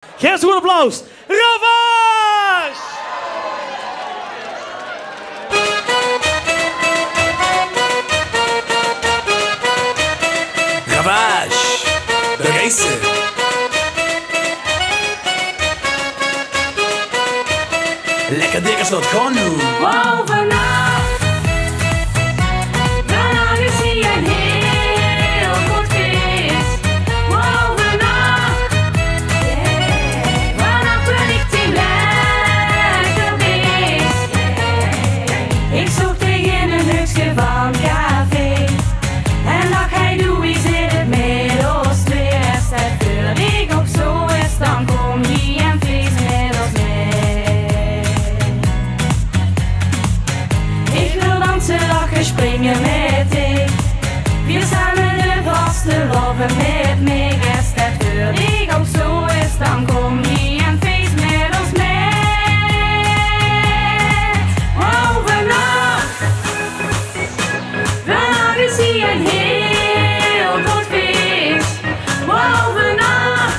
Geef eens een goed applaus. Ravage! Ravage, de racer. Lekker dik als dat gewoon nu. Wow, vannacht is hier een heel goed feest. Wow, vannacht ben ik die lekker beest. Ik zoek tegen een hutje van café. En dat hij doe, is in het middels twee. Als het vurig ook zo is, dan kom je en feest met ons mee. Ik wil dansen, lachen, springen met ik. Wir samen de vaste loven met mij. Als het vurig ook zo is, dan kom je en feest met ons mee. Oh, vannacht is hier een heel goed feest. Wow, vannacht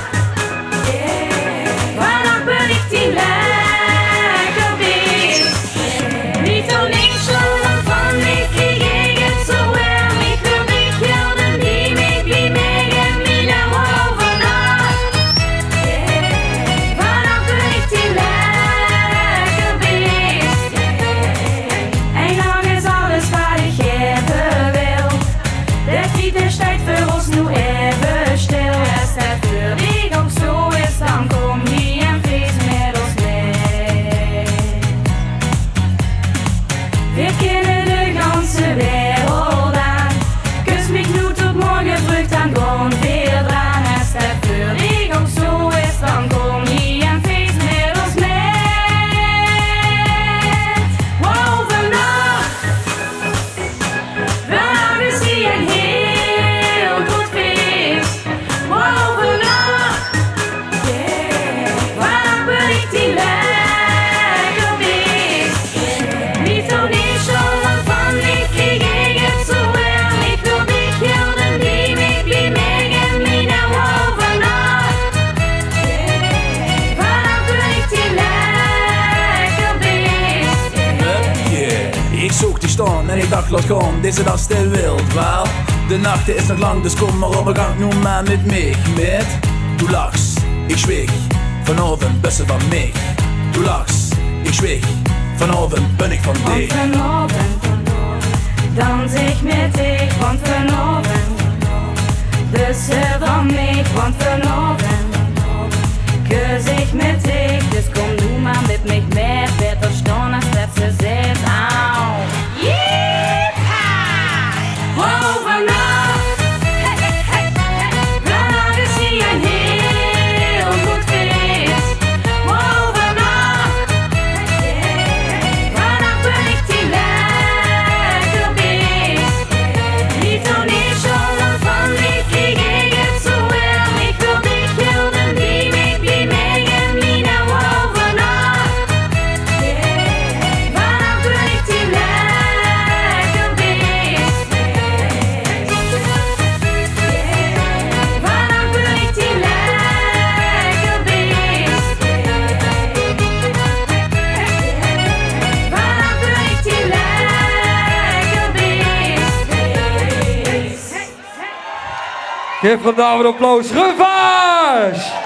ben ik die lekker beest. Niet alleen zolang van ik kreeg het zo wel. Ik wil dich helden die met wie mij en mij. Wow, vannacht ben ik die lekker beest. En lang is alles wat ik hebben wil. De tijd is tijd voor ons nu even stil. Als het vurig ook zo is, dan kom je en feest met ons mee. Wir kennen de ganze wereld aan. Kus mich nu tot morgen vroeg, dan komt weer dran. Als het vurig ook zo is, dan kom je en feest met ons mee. Wow, vannacht is hier een heel goed feest. Wow, vannacht ben ik die lekker beest. Niet alleen zolang van ik kreeg het zo wel. Ik wil dich helden die met wie mij en mij. Wow, vannacht ben ik die lekker beest. Yeah. Ik zoek die staan en ik dacht laat gaan, deze dat is te wild, wel. De nacht is nog lang, dus kom maar op een gang, noem maar met mij. Met, du lachst, ik zweeg, vanavond bussen van mij. Du lachst, ik zweeg, vanavond ben ik van Want dich. vanavond dans ik met ik, want vanavond bussen van mij, want vanavond kus ik met ik. Dus kom nu maar met mij mee, beter staan als dat ze zegt. Au! Wow, vannacht is hier een heel goed feest. Wow, vannacht ben ik die lekker beest. Niet alleen zolang van ik kreeg het zo wel. Ik wil dich helden die met wie mij en mij. Wow, vannacht ben ik die lekker beest. Vannacht ben ik die lekker beest. Vannacht ben ik die lekker beest. Geef vandaag een applaus. Ravage!